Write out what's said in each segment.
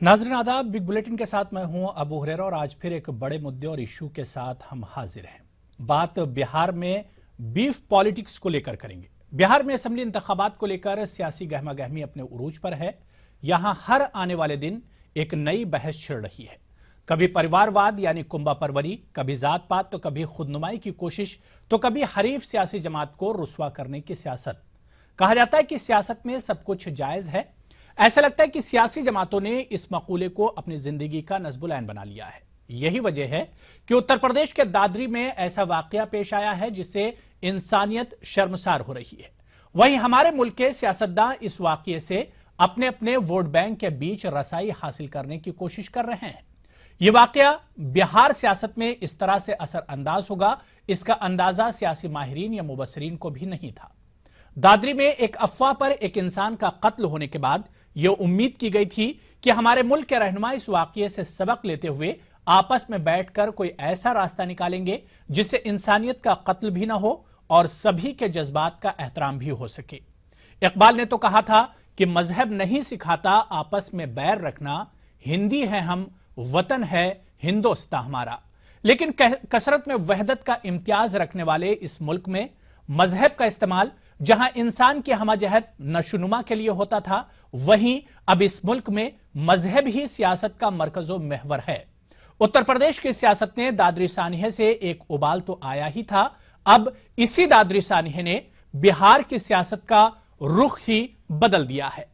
नाज़रीन आदाब, big bulletin के साथ मैं हूं अबू हुरैरा और आज फिर एक बड़े मुद्दे और इशू के साथ हम हाजिर हैं। बात बिहार में बीफ पॉलिटिक्स को लेकर करेंगे। बिहार में असेंबली इंतखाबात को लेकर सियासी गहमा गहमी अपने उरूज पर है। यहां हर आने वाले दिन एक नई बहस छिड़ रही है। कभी परिवारवाद यानी कुंबा परवरी, कभी जात पात, तो कभी खुदनुमाई की कोशिश, तो कभी हरीफ सियासी जमात को रुस्वा करने की सियासत। कहा जाता है कि सियासत में सब कुछ जायज है। ऐसा लगता है कि सियासी जमातों ने इस मकूले को अपनी जिंदगी का नस्बुल ऐन बना लिया है। यही वजह है कि उत्तर प्रदेश के दादरी में ऐसा वाकया पेश आया है जिससे इंसानियत शर्मसार हो रही है। वहीं हमारे मुल्क के सियासतदान इस वाकये से अपने अपने वोट बैंक के बीच रसाई हासिल करने की कोशिश कर रहे हैं। यह वाकया बिहार सियासत में इस तरह से असरअंदाज होगा, इसका अंदाजा सियासी माहिरीन या मुबसरीन को भी नहीं था। दादरी में एक अफवाह पर एक इंसान का कत्ल होने के बाद यह उम्मीद की गई थी कि हमारे मुल्क के रहनुमा इस वाकये से सबक लेते हुए आपस में बैठकर कोई ऐसा रास्ता निकालेंगे जिससे इंसानियत का कत्ल भी ना हो और सभी के जज्बात का एहतराम भी हो सके। इकबाल ने तो कहा था कि मजहब नहीं सिखाता आपस में बैर रखना, हिंदी है हम, वतन है हिंदुस्तान हमारा। लेकिन कसरत में वहदत का इम्तियाज रखने वाले इस मुल्क में मजहब का इस्तेमाल जहां इंसान की हमजहत नशोनुमा के लिए होता था, वहीं अब इस मुल्क में मजहब ही सियासत का मरकजो महवर है। उत्तर प्रदेश की सियासत ने दादरी सानिया से एक उबाल तो आया ही था, अब इसी दादरी सानिया ने बिहार की सियासत का रुख ही बदल दिया है।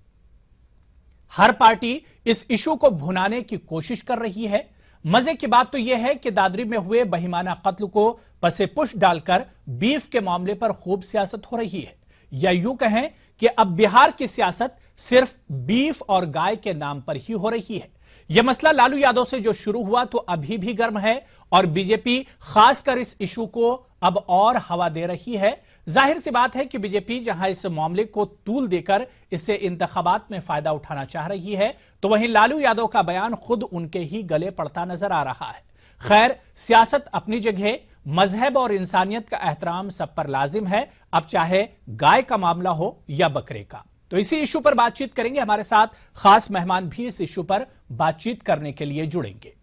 हर पार्टी इस इशू को भुनाने की कोशिश कर रही है। मजे की बात तो यह है कि दादरी में हुए बहिमाना कत्ल को पसे पुश डालकर बीफ के मामले पर खूब सियासत हो रही है। या यूं कहें कि अब बिहार की सियासत सिर्फ बीफ और गाय के नाम पर ही हो रही है। यह मसला लालू यादव से जो शुरू हुआ तो अभी भी गर्म है और बीजेपी खासकर इस इशू को अब और हवा दे रही है। जाहिर सी बात है कि बीजेपी जहां इस मामले को तूल देकर इससे इंतखाबात में फायदा उठाना चाह रही है, तो वहीं लालू यादव का बयान खुद उनके ही गले पड़ता नजर आ रहा है। खैर, सियासत अपनी जगह, मजहब और इंसानियत का एहतराम सब पर लाजिम है, अब चाहे गाय का मामला हो या बकरे का। तो इसी इशू पर बातचीत करेंगे। हमारे साथ खास मेहमान भी इस इशू पर बातचीत करने के लिए जुड़ेंगे।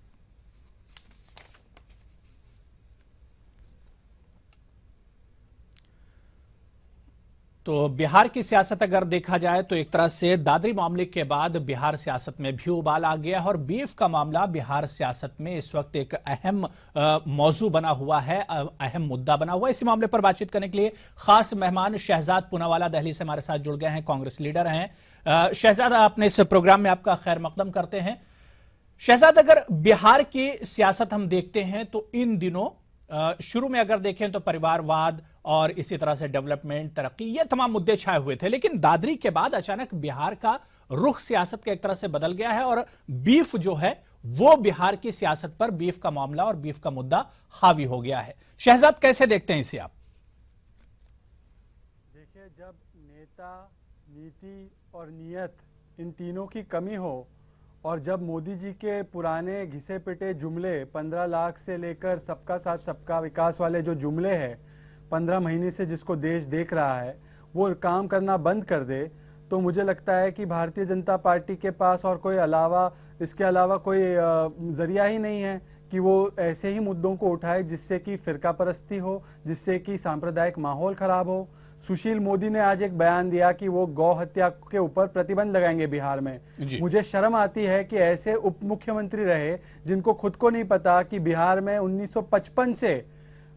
तो बिहार की सियासत अगर देखा जाए तो एक तरह से दादरी मामले के बाद बिहार सियासत में भी उबाल आ गया है और बीफ का मामला बिहार सियासत में इस वक्त एक अहम मौजू बना हुआ है, अहम मुद्दा बना हुआ है। इसी मामले पर बातचीत करने के लिए खास मेहमान शहजाद पूनावाला दिल्ली से हमारे साथ जुड़ गए हैं, कांग्रेस लीडर हैं। शहजाद, अपने इस प्रोग्राम में आपका खैर मकदम करते हैं। शहजाद, अगर बिहार की सियासत हम देखते हैं तो इन दिनों शुरू में अगर देखें तो परिवारवाद और इसी तरह से डेवलपमेंट, तरक्की, ये तमाम मुद्दे छाए हुए थे, लेकिन दादरी के बाद अचानक बिहार का रुख सियासत के एक तरह से बदल गया है और बीफ जो है वो बिहार की सियासत पर, बीफ का मामला और बीफ का मुद्दा हावी हो गया है। शहजाद, कैसे देखते हैं इसे आप? देखिए, जब नेता, नीति और नियत इन तीनों की कमी हो और जब मोदी जी के पुराने घिसे पिटे जुमले 15 लाख से लेकर सबका साथ सबका विकास वाले जो जुमले हैं 15 महीने से जिसको देश देख रहा है, वो काम करना बंद कर दे, तो मुझे लगता है कि भारतीय जनता पार्टी के पास और कोई इसके अलावा कोई जरिया ही नहीं है कि वो ऐसे ही मुद्दों को उठाए जिससे कि फिरका परस्ती हो, जिससे कि सांप्रदायिक माहौल खराब हो। सुशील मोदी ने आज एक बयान दिया कि वो गौ हत्या के ऊपर प्रतिबंध लगाएंगे बिहार में। मुझे शर्म आती है कि ऐसे उप मुख्यमंत्री रहे जिनको खुद को नहीं पता कि बिहार में 1955 से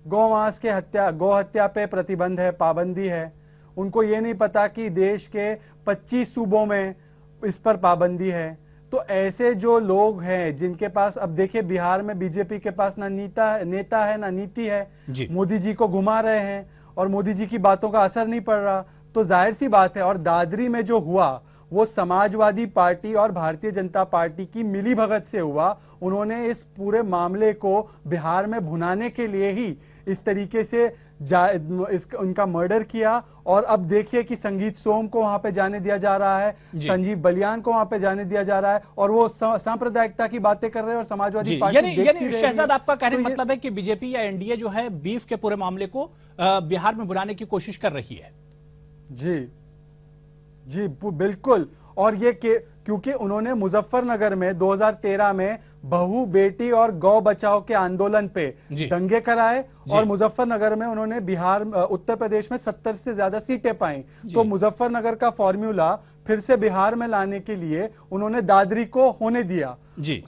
गौ हत्या पे प्रतिबंध है, पाबंदी है। उनको ये नहीं पता कि देश के 25 सूबों में इस पर पाबंदी है। तो ऐसे जो लोग हैं जिनके पास, अब देखिए बिहार में बीजेपी के पास ना नेता है ना नीति है, मोदी जी को घुमा रहे हैं और मोदी जी की बातों का असर नहीं पड़ रहा, तो जाहिर सी बात है। और दादरी में जो हुआ वो समाजवादी पार्टी और भारतीय जनता पार्टी की मिलीभगत से हुआ। उन्होंने इस पूरे मामले को बिहार में भुनाने के लिए ही इस तरीके से उनका मर्डर किया। और अब देखिए कि संगीत सोम को वहां पे जाने दिया जा रहा है, संजीव बलियान को वहां पे जाने दिया जा रहा है और वो सांप्रदायिकता की बातें कर रहे हैं और समाजवादी पार्टी यानी शहजाद, आपका कहने का मतलब है कि बीजेपी या एनडीए जो है बीफ के पूरे मामले को बिहार में बुलाने की कोशिश कर रही है। जी जी बिल्कुल। और ये क्योंकि उन्होंने मुजफ्फरनगर में 2013 में बहू बेटी और गौ बचाओ के आंदोलन पे दंगे कराए और मुजफ्फरनगर में उन्होंने बिहार उत्तर प्रदेश में 70 से ज्यादा सीटें पाई। तो मुजफ्फरनगर का फॉर्मूला फिर से बिहार में लाने के लिए उन्होंने दादरी को होने दिया,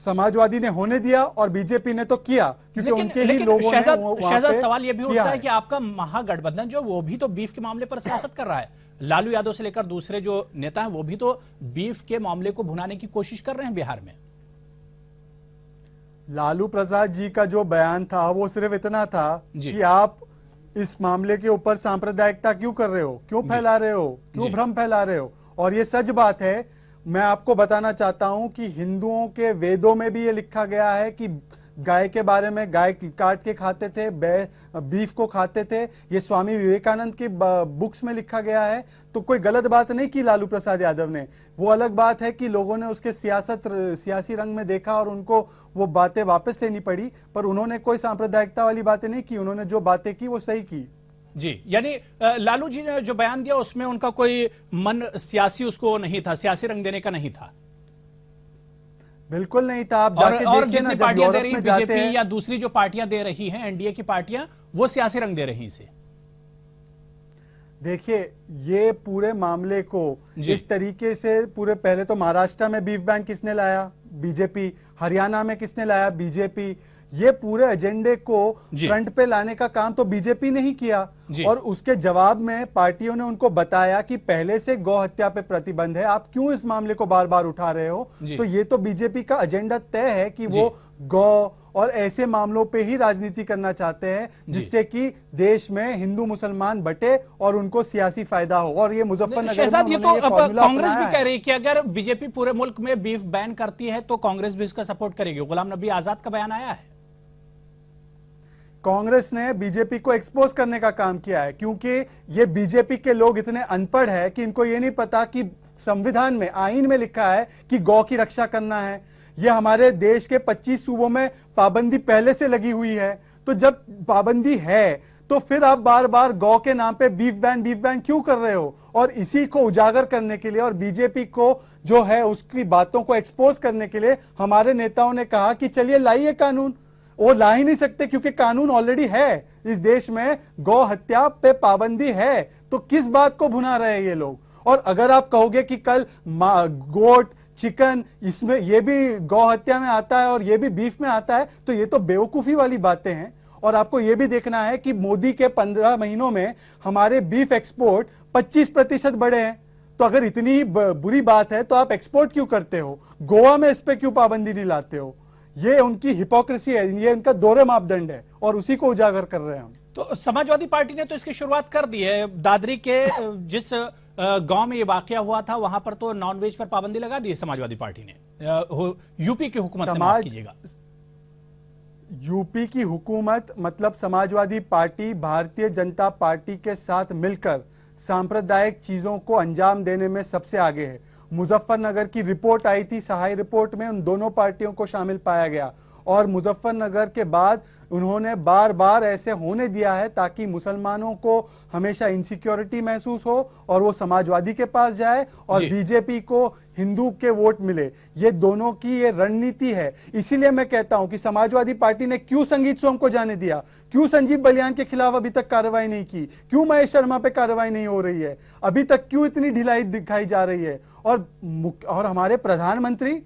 समाजवादी ने होने दिया और बीजेपी ने तो किया, क्योंकि उनके ही लोगों ने शहजाद सवाल यह भी उठता है कि आपका महागठबंधन जो वो भी तो बीफ के मामले पर सियासत कर रहा है। लालू यादव से लेकर दूसरे जो नेता हैं वो भी तो बीफ के मामले को भुनाने की कोशिश कर रहे हैं बिहार में। लालू प्रसाद जी का जो बयान था वो सिर्फ इतना था कि आप इस मामले के ऊपर सांप्रदायिकता क्यों कर रहे हो, क्यों फैला रहे हो, क्यों भ्रम फैला रहे हो। और ये सच बात है। मैं आपको बताना चाहता हूं कि हिंदुओं के वेदों में भी ये लिखा गया है कि गाय के बारे में, गाय काट के खाते थे, बीफ को खाते थे। ये स्वामी विवेकानंद की बुक्स में लिखा गया है। तो कोई गलत बात नहीं की लालू प्रसाद यादव ने। वो अलग बात है कि लोगों ने उसके सियासी रंग में देखा और उनको वो बातें वापस लेनी पड़ी, पर उन्होंने कोई सांप्रदायिकता वाली बातें नहीं की। उन्होंने जो बातें की वो सही की। जी, यानी लालू जी ने जो बयान दिया उसमें उनका कोई मन सियासी उसको नहीं था, सियासी रंग देने का नहीं था। बिल्कुल नहीं था। आप जाके देखिए ना, जब यूरोप में जाते हैं या दूसरी जो पार्टियां दे रही हैं, एनडीए की पार्टियां, वो सियासी रंग दे रही इसे। देखिए, ये पूरे मामले को इस तरीके से पूरे, पहले तो महाराष्ट्र में बीफ बैंक किसने लाया? बीजेपी। हरियाणा में किसने लाया? बीजेपी। ये पूरे एजेंडे को फ्रंट पे लाने का काम तो बीजेपी ने ही किया। और उसके जवाब में पार्टियों ने उनको बताया कि पहले से गौ हत्या पे प्रतिबंध है, आप क्यों इस मामले को बार बार उठा रहे हो। तो ये तो बीजेपी का एजेंडा तय है कि वो गौ और ऐसे मामलों पे ही राजनीति करना चाहते हैं, जिससे कि देश में हिंदू मुसलमान बटे और उनको सियासी फायदा हो। और ये मुजफ्फरनगर में तो कांग्रेस भी कह रही है कि अगर बीजेपी पूरे मुल्क में बीफ बैन करती है तो कांग्रेस भी इसका सपोर्ट करेगी। गुलाम नबी आजाद का बयान आया है। कांग्रेस ने बीजेपी को एक्सपोज करने का काम किया है, क्योंकि ये बीजेपी के लोग इतने अनपढ़ है कि इनको ये नहीं पता कि संविधान में, आईन में लिखा है कि गौ की रक्षा करना है। ये हमारे देश के 25 सूबों में पाबंदी पहले से लगी हुई है। तो जब पाबंदी है तो फिर आप बार बार गौ के नाम पे बीफ बैन क्यों कर रहे हो? और इसी को उजागर करने के लिए और बीजेपी को जो है उसकी बातों को एक्सपोज करने के लिए हमारे नेताओं ने कहा कि चलिए लाइए कानून। वो ला ही नहीं सकते क्योंकि कानून ऑलरेडी है। इस देश में गौ हत्या पे पाबंदी है, तो किस बात को भुना रहे हैं ये लोग। और अगर आप कहोगे कि कल गोट, चिकन, इसमें ये भी गौ हत्या में आता है और ये भी बीफ में आता है, तो ये तो बेवकूफी वाली बातें हैं। और आपको ये भी देखना है कि मोदी के 15 महीनों में हमारे बीफ एक्सपोर्ट 25% बढ़े हैं। तो अगर इतनी बुरी बात है तो आप एक्सपोर्ट क्यों करते हो? गोवा में इस पे क्यों पाबंदी नहीं लाते हो? ये उनकी हिपोक्रेसी है, ये उनका दोहरे मापदंड है और उसी को उजागर कर रहे हैं हम। तो समाजवादी पार्टी ने तो इसकी शुरुआत कर दी है। दादरी के जिस गांव में ये वाकया हुआ था वहां पर तो नॉनवेज पर पाबंदी लगा दी है समाजवादी पार्टी ने। यूपी की हुकूमत ने, माफ कीजिएगा, यूपी की हुकूमत मतलब समाजवादी पार्टी भारतीय जनता पार्टी के साथ मिलकर सांप्रदायिक चीजों को अंजाम देने में सबसे आगे है। मुजफ्फरनगर की रिपोर्ट आई थी, सहाय रिपोर्ट में उन दोनों पार्टियों को शामिल पाया गया और मुजफ्फरनगर के बाद उन्होंने बार बार ऐसे होने दिया है ताकि मुसलमानों को हमेशा इनसिक्योरिटी महसूस हो और वो समाजवादी के पास जाए और बीजेपी को हिंदू के वोट मिले। ये दोनों की ये रणनीति है। इसीलिए मैं कहता हूं कि समाजवादी पार्टी ने क्यों संगीत सोम को जाने दिया, क्यों संजीव बलियान के खिलाफ अभी तक कार्रवाई नहीं की, क्यों महेश शर्मा पे कार्रवाई नहीं हो रही है, अभी तक क्यों इतनी ढिलाई दिखाई जा रही है। और हमारे प्रधानमंत्री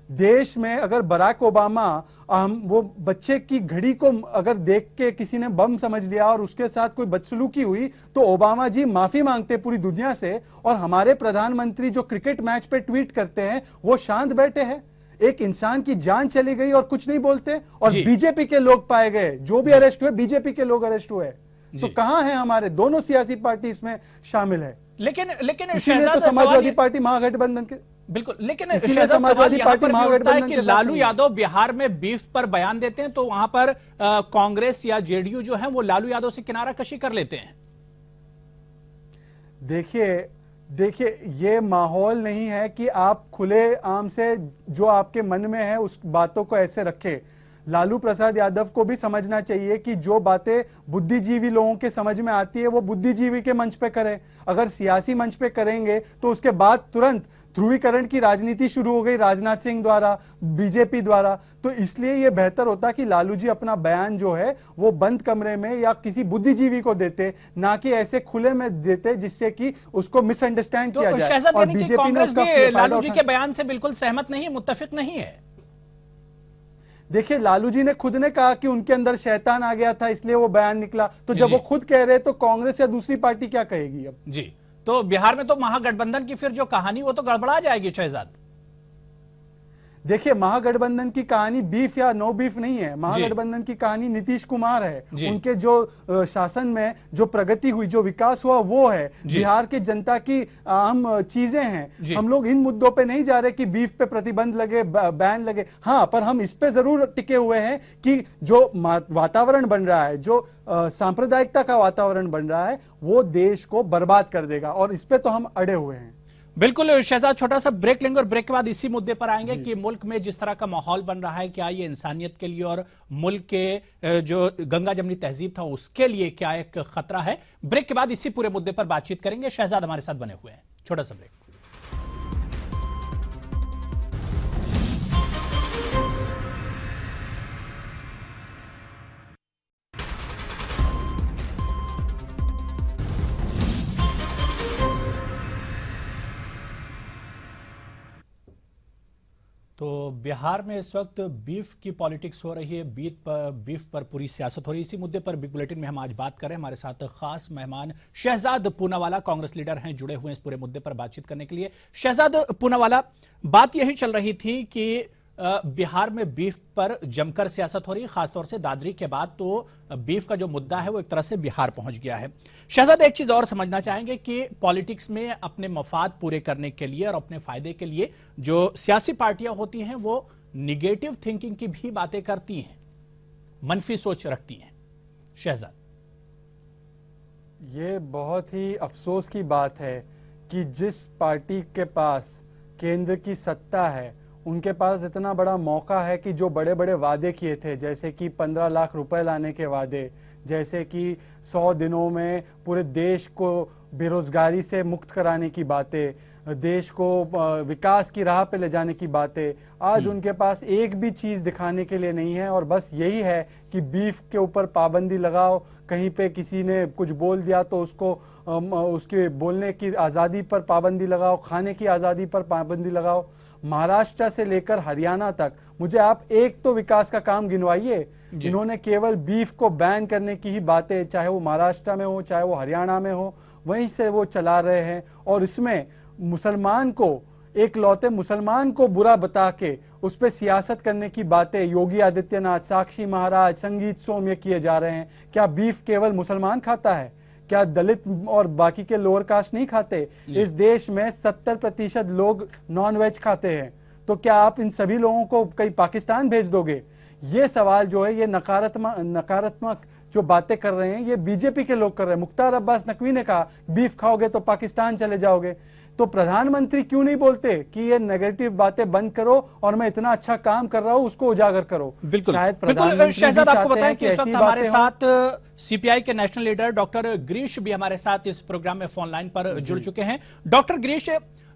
देश में, अगर बराक ओबामा वो बच्चे की घड़ी को अगर देख के किसी ने बम समझ लिया और उसके साथ कोई बदसलूकी हुई तो ओबामा जी माफी मांगते पूरी दुनिया से, और हमारे प्रधानमंत्री जो क्रिकेट मैच पे ट्वीट करते हैं वो शांत बैठे हैं। एक इंसान की जान चली गई और कुछ नहीं बोलते। और बीजेपी के लोग पाए गए, जो भी अरेस्ट हुए बीजेपी के लोग अरेस्ट हुए। तो कहां है हमारे दोनों सियासी पार्टी इसमें शामिल है। लेकिन इसीलिए तो समाजवादी पार्टी महागठबंधन के, बिल्कुल, लेकिन समाजवादी पार्टी महागठबंधन के लालू यादव बिहार में बीफ पर बयान देते हैं तो वहां पर कांग्रेस या जेडीयू जो है वो लालू यादव से किनारा कशी कर लेते हैं। देखिए ये माहौल नहीं है कि आप खुले आम से जो आपके मन में है उस बातों को ऐसे रखे। लालू प्रसाद यादव को भी समझना चाहिए कि जो बातें बुद्धिजीवी लोगों के समझ में आती है वो बुद्धिजीवी के मंच पे करें। अगर सियासी मंच पे करेंगे तो उसके बाद तुरंत ध्रुवीकरण की राजनीति शुरू हो गई राजनाथ सिंह द्वारा, बीजेपी द्वारा। तो इसलिए यह बेहतर होता कि लालू जी अपना बयान जो है वो बंद कमरे में या किसी बुद्धिजीवी को देते, ना कि ऐसे खुले में देते जिससे कि उसको मिसअंडरस्टैंड किया जाए। शहजाद, और यानी कि बीजेपी ने कांग्रेस उसका भी फायदा लालू जी के बयान से बिल्कुल सहमत नहीं, मुत्तफिक नहीं है। देखिए, लालू जी ने खुद ने कहा कि उनके अंदर शैतान आ गया था इसलिए वो बयान निकला। तो जब वो खुद कह रहे तो कांग्रेस या दूसरी पार्टी क्या कहेगी अब? जी, तो बिहार में तो महागठबंधन की फिर जो कहानी वो तो गड़बड़ा जाएगी शहजाद। देखिए, महागठबंधन की कहानी बीफ या नो बीफ नहीं है। महागठबंधन की कहानी नीतीश कुमार है। उनके जो शासन में जो प्रगति हुई, जो विकास हुआ वो है। बिहार की जनता की अहम चीजें हैं। हम लोग इन मुद्दों पे नहीं जा रहे कि बीफ पे प्रतिबंध लगे, बैन लगे। हाँ, पर हम इस पे जरूर टिके हुए हैं कि जो वातावरण बन रहा है, जो सांप्रदायिकता का वातावरण बन रहा है, वो देश को बर्बाद कर देगा, और इस पे तो हम अड़े हुए हैं। बिल्कुल शहजाद, छोटा सा ब्रेक लेंगे और ब्रेक के बाद इसी मुद्दे पर आएंगे कि मुल्क में जिस तरह का माहौल बन रहा है, क्या ये इंसानियत के लिए और मुल्क के जो गंगा जमनी तहजीब था उसके लिए क्या एक खतरा है। ब्रेक के बाद इसी पूरे मुद्दे पर बातचीत करेंगे। शहजाद हमारे साथ बने हुए हैं। छोटा सा ब्रेक। तो बिहार में इस वक्त बीफ की पॉलिटिक्स हो रही है, बीफ पर पूरी सियासत हो रही है। इसी मुद्दे पर बिग बुलेटिन में हम आज बात करें। हमारे साथ खास मेहमान शहजाद पूनावाला कांग्रेस लीडर हैं, जुड़े हुए हैं इस पूरे मुद्दे पर बातचीत करने के लिए। शहजाद पूनावाला, बात यही चल रही थी कि बिहार में बीफ पर जमकर सियासत हो रही है, खासतौर से दादरी के बाद तो बीफ का जो मुद्दा है वो एक तरह से बिहार पहुंच गया है। शहजाद, एक चीज और समझना चाहेंगे कि पॉलिटिक्स में अपने मफाद पूरे करने के लिए और अपने फायदे के लिए जो सियासी पार्टियां होती हैं वो निगेटिव थिंकिंग की भी बातें करती हैं, मनफी सोच रखती हैं। शहजाद, ये बहुत ही अफसोस की बात है कि जिस पार्टी के पास केंद्र की सत्ता है उनके पास इतना बड़ा मौका है कि जो बड़े बड़े वादे किए थे, जैसे कि 15 लाख रुपए लाने के वादे, जैसे कि 100 दिनों में पूरे देश को बेरोजगारी से मुक्त कराने की बातें, देश को विकास की राह पे ले जाने की बातें, आज उनके पास एक भी चीज दिखाने के लिए नहीं है। और बस यही है कि बीफ के ऊपर पाबंदी लगाओ, कहीं पे किसी ने कुछ बोल दिया तो उसको उसके बोलने की आज़ादी पर पाबंदी लगाओ, खाने की आज़ादी पर पाबंदी लगाओ। महाराष्ट्र से लेकर हरियाणा तक मुझे आप एक तो विकास का काम गिनवाइए जिन्होंने केवल बीफ को बैन करने की ही बातें, चाहे वो महाराष्ट्र में हो चाहे वो हरियाणा में हो, वहीं से वो चला रहे हैं। और इसमें मुसलमान को, एक लौते मुसलमान को बुरा बता के उस पर सियासत करने की बातें योगी आदित्यनाथ, साक्षी महाराज, संगीत सोम ये किए जा रहे हैं। क्या बीफ केवल मुसलमान खाता है? क्या दलित और बाकी के लोअर कास्ट नहीं खाते? इस देश में 70% लोग नॉन वेज खाते हैं। तो क्या आप इन सभी लोगों को कहीं पाकिस्तान भेज दोगे? ये सवाल जो है, ये नकारात्मक जो बातें कर रहे हैं ये बीजेपी के लोग कर रहे हैं। मुख्तार अब्बास नकवी ने कहा बीफ खाओगे तो पाकिस्तान चले जाओगे। तो प्रधानमंत्री क्यों नहीं बोलते कि ये नेगेटिव बातें बंद करो और मैं इतना अच्छा काम कर रहा हूं उसको उजागर करो? बिल्कुल, शायद बिल्कुल। शहजाद, आपको बताएं कि इस वक्त हमारे साथ सीपीआई के नेशनल लीडर डॉक्टर गिरीश भी हमारे साथ इस प्रोग्राम में फोन लाइन पर जुड़ चुके हैं। डॉक्टर गिरीश,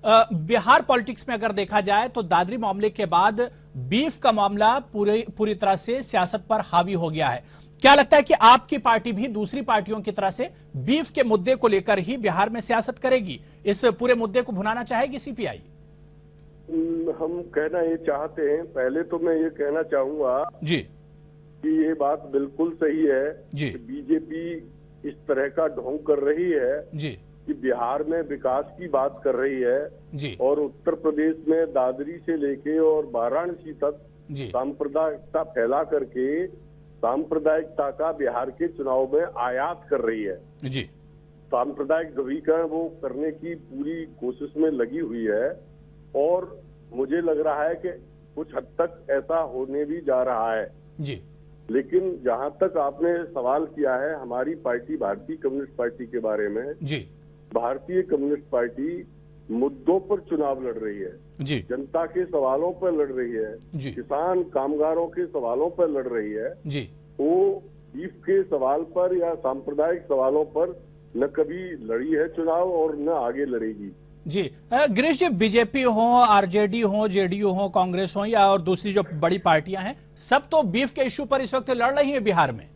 बिहार पॉलिटिक्स में अगर देखा जाए तो दादरी मामले के बाद बीफ का मामला पूरी तरह से सियासत पर हावी हो गया है। क्या लगता है कि आपकी पार्टी भी दूसरी पार्टियों की तरह से बीफ के मुद्दे को लेकर ही बिहार में सियासत करेगी? इस पूरे मुद्दे को भुनाना चाहेगी सीपीआई? हम कहना ये चाहते हैं, पहले तो मैं ये कहना चाहूंगा जी कि ये बात बिल्कुल सही है जी कि बीजेपी इस तरह का ढोंग कर रही है जी कि बिहार में विकास की बात कर रही है जी और उत्तर प्रदेश में दादरी से लेके और वाराणसी तक जी सांप्रदायिकता फैला करके सांप्रदायिकता का बिहार के चुनाव में आयात कर रही है। जी सांप्रदायिक ध्रुवीकरण वो करने की पूरी कोशिश में लगी हुई है और मुझे लग रहा है कि कुछ हद तक ऐसा होने भी जा रहा है जी। लेकिन जहां तक आपने सवाल किया है हमारी पार्टी भारतीय कम्युनिस्ट पार्टी के बारे में, जी भारतीय कम्युनिस्ट पार्टी मुद्दों पर चुनाव लड़ रही है, जी जनता के सवालों पर लड़ रही है, जी किसान कामगारों के सवालों पर लड़ रही है, जी वो बीफ के सवाल पर या सांप्रदायिक सवालों पर न कभी लड़ी है चुनाव और न आगे लड़ेगी। जी गिरीश जी, बीजेपी हो, आरजेडी हो, जेडीयू हो, कांग्रेस हो या और दूसरी जो बड़ी पार्टियां हैं, सब तो बीफ के इश्यू पर इस वक्त लड़ रही है बिहार में।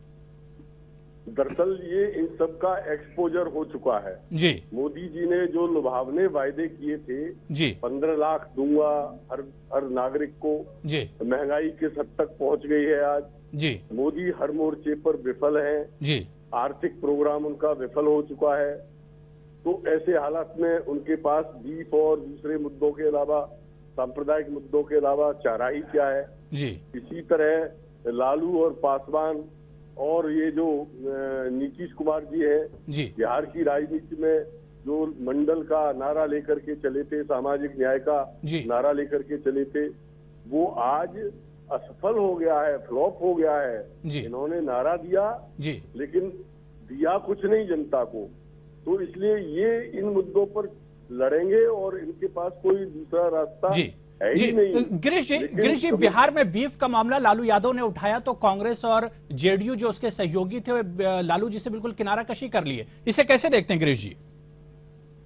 दरअसल ये इन सब का एक्सपोजर हो चुका है। जी मोदी जी ने जो लुभावने वायदे किए थे, जी 15 लाख दूंगा हर नागरिक को, जी महंगाई किस हद तक पहुंच गई है आज। जी मोदी हर मोर्चे पर विफल है, जी आर्थिक प्रोग्राम उनका विफल हो चुका है। तो ऐसे हालात में उनके पास बीफ और दूसरे मुद्दों के अलावा, सांप्रदायिक मुद्दों के अलावा चारा ही क्या है। जी इसी तरह लालू और पासवान और ये जो नीतीश कुमार जी है, जी बिहार की राजनीति में जो मंडल का नारा लेकर के चले थे, सामाजिक न्याय का जी नारा लेकर के चले थे, वो आज असफल हो गया है, फ्लॉप हो गया है। जी इन्होंने नारा दिया जी लेकिन दिया कुछ नहीं जनता को। तो इसलिए ये इन मुद्दों पर लड़ेंगे और इनके पास कोई दूसरा रास्ता जी है जी ही नहीं। गिरीश लेकिन जी, बिहार में बीफ का मामला लालू यादव ने उठाया तो कांग्रेस और जेडीयू जो उसके सहयोगी थे वे लालू जी से बिल्कुल किनारा कशी कर लिए। इसे कैसे देखते हैं गिरीश जी?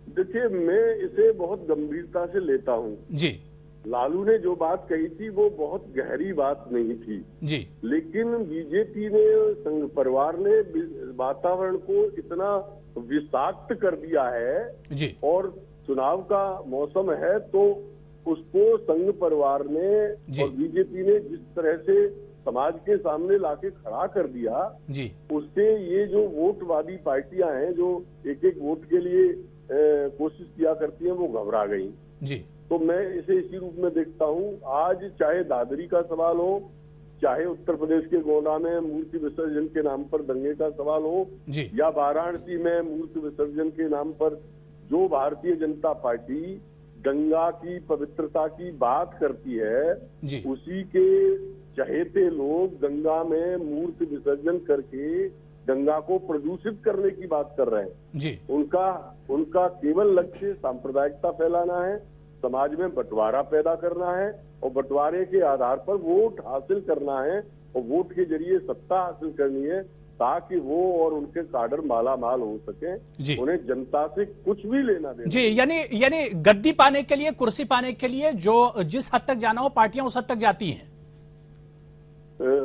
देखिए, मैं इसे बहुत गंभीरता से लेता हूँ। जी लालू ने जो बात कही थी वो बहुत गहरी बात नहीं थी, जी लेकिन बीजेपी ने, संघ परिवार ने वातावरण को इतना विषाक्त कर दिया है जी और चुनाव का मौसम है तो उसको संघ परिवार ने जी और बीजेपी ने जिस तरह से समाज के सामने लाके खड़ा कर दिया, जी उससे ये जो वोटवादी पार्टियां हैं जो एक एक वोट के लिए कोशिश किया करती हैं, वो घबरा गई। जी तो मैं इसे इसी रूप में देखता हूँ। आज चाहे दादरी का सवाल हो, चाहे उत्तर प्रदेश के गोंडा में मूर्ति विसर्जन के नाम पर दंगे का सवाल हो, जी या वाराणसी में मूर्ति विसर्जन के नाम पर जो भारतीय जनता पार्टी गंगा की पवित्रता की बात करती है, जी उसी के चहेते लोग गंगा में मूर्ति विसर्जन करके गंगा को प्रदूषित करने की बात कर रहे हैं। जी उनका केवल लक्ष्य सांप्रदायिकता फैलाना है, समाज में बंटवारा पैदा करना है और बंटवारे के आधार पर वोट हासिल करना है और वोट के जरिए सत्ता हासिल करनी है ताकि वो और उनके काडर माला माल हो सके। उन्हें जनता से कुछ भी लेना देना जी, यानी गद्दी पाने के लिए, कुर्सी पाने के लिए जो जिस हद तक जाना हो पार्टियां उस हद तक जाती हैं।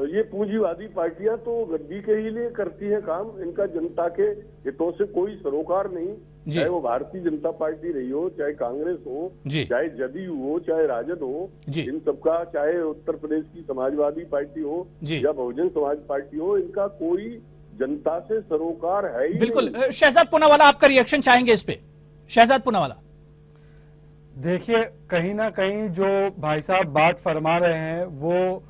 ये पूंजीवादी पार्टियां तो गद्दी के ही लिए करती हैं काम। इनका जनता के हितों से कोई सरोकार नहीं, चाहे वो भारतीय जनता पार्टी रही हो, चाहे कांग्रेस हो, चाहे जदयू हो, चाहे राजद हो, इन सबका, चाहे उत्तर प्रदेश की समाजवादी पार्टी हो या बहुजन समाज पार्टी हो, इनका कोई जनता से सरोकार है ही बिल्कुल नहीं। शहजाद पूनावाला, आपका रिएक्शन चाहेंगे इस पे? शहजाद पूनावाला, देखिए, कहीं ना कहीं जो भाई साहब बात फरमा रहे हैं वो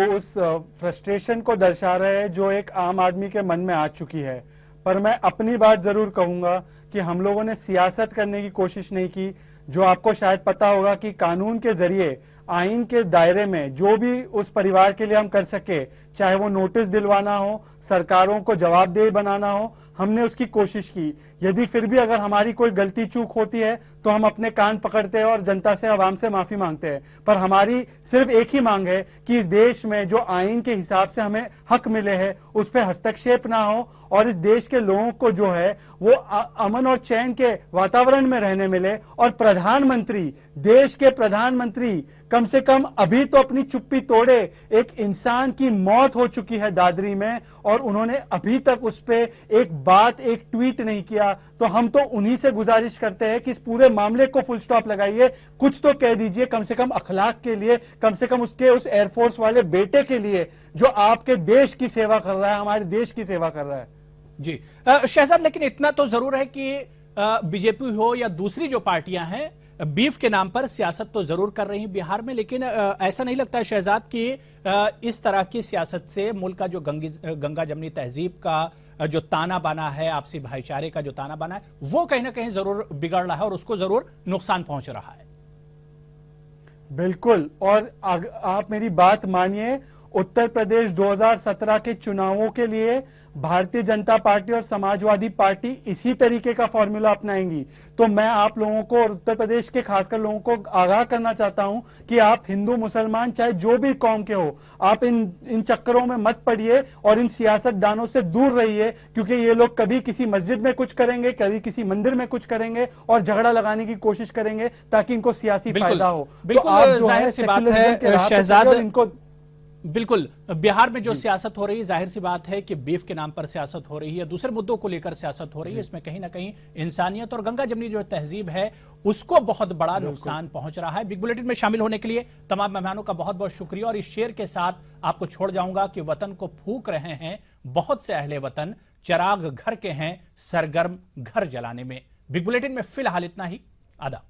उस फ्रस्ट्रेशन को दर्शा रहे हैं जो एक आम आदमी के मन में आ चुकी है। पर मैं अपनी बात जरूर कहूंगा कि हम लोगों ने सियासत करने की कोशिश नहीं की। जो आपको शायद पता होगा कि कानून के जरिए, आइन के दायरे में जो भी उस परिवार के लिए हम कर सके, चाहे वो नोटिस दिलवाना हो, सरकारों को जवाबदेह बनाना हो, हमने उसकी कोशिश की। यदि फिर भी अगर हमारी कोई गलती चूक होती है तो हम अपने कान पकड़ते हैं और जनता से, आवाम से माफी मांगते हैं। पर हमारी सिर्फ एक ही मांग है कि इस देश में जो आइन के हिसाब से हमें हक मिले हैं उस पर हस्तक्षेप ना हो और इस देश के लोगों को जो है वो अमन और चैन के वातावरण में रहने मिले। और प्रधानमंत्री, देश के प्रधानमंत्री कम से कम अभी तो अपनी चुप्पी तोड़े। एक इंसान की मौत हो चुकी है दादरी में और उन्होंने अभी तक उस पे एक बात, एक ट्वीट नहीं किया। तो हम तो उन्हीं से गुजारिश करते हैं कि इस पूरे मामले को फुल स्टॉप लगाइए, कुछ तो कह दीजिए कम से कम अखलाक के लिए, कम से कम उसके उस एयरफोर्स वाले बेटे के लिए जो आपके देश की सेवा कर रहा है, हमारे देश की सेवा कर रहा है। जी शहजाद, लेकिन इतना तो जरूर है कि बीजेपी हो या दूसरी जो पार्टियां हैं, बीफ के नाम पर सियासत तो जरूर कर रही हैं बिहार में, लेकिन ऐसा नहीं लगता है शहजाद कि इस तरह की सियासत से मुल्क का जो गंगा जमनी तहजीब का जो ताना बाना है, आपसी भाईचारे का जो ताना बाना है, वो कहीं ना कहीं जरूर बिगड़ रहा है और उसको जरूर नुकसान पहुंच रहा है। बिल्कुल, और आप मेरी बात मानिए, उत्तर प्रदेश 2017 के चुनावों के लिए भारतीय जनता पार्टी और समाजवादी पार्टी इसी तरीके का फॉर्मूला अपनाएंगी। तो मैं आप लोगों को और उत्तर प्रदेश के खासकर लोगों को आगाह करना चाहता हूं कि आप हिंदू मुसलमान चाहे जो भी कौम के हो, आप इन चक्करों में मत पड़िए और इन सियासतदानों से दूर रहिए, क्योंकि ये लोग कभी किसी मस्जिद में कुछ करेंगे, कभी किसी मंदिर में कुछ करेंगे और झगड़ा लगाने की कोशिश करेंगे ताकि इनको सियासी फायदा हो। बिल्कुल, तो आप जो जाहिर है सी बात है शहजाद, इनको बिल्कुल बिहार में जो सियासत हो रही है, जाहिर सी बात है कि बीफ के नाम पर सियासत हो रही है, दूसरे मुद्दों को लेकर सियासत हो रही है। इसमें कहीं ना कहीं इंसानियत और गंगा जमनी जो तहजीब है उसको बहुत बड़ा नुकसान पहुंच रहा है। बिग बुलेटिन में शामिल होने के लिए तमाम मेहमानों का बहुत बहुत शुक्रिया और इस शेर के साथ आपको छोड़ जाऊंगा कि वतन को फूंक रहे हैं बहुत से अहले वतन, चिराग घर के हैं सरगर्म घर जलाने में। बिग बुलेटिन में फिलहाल इतना ही। आदाब।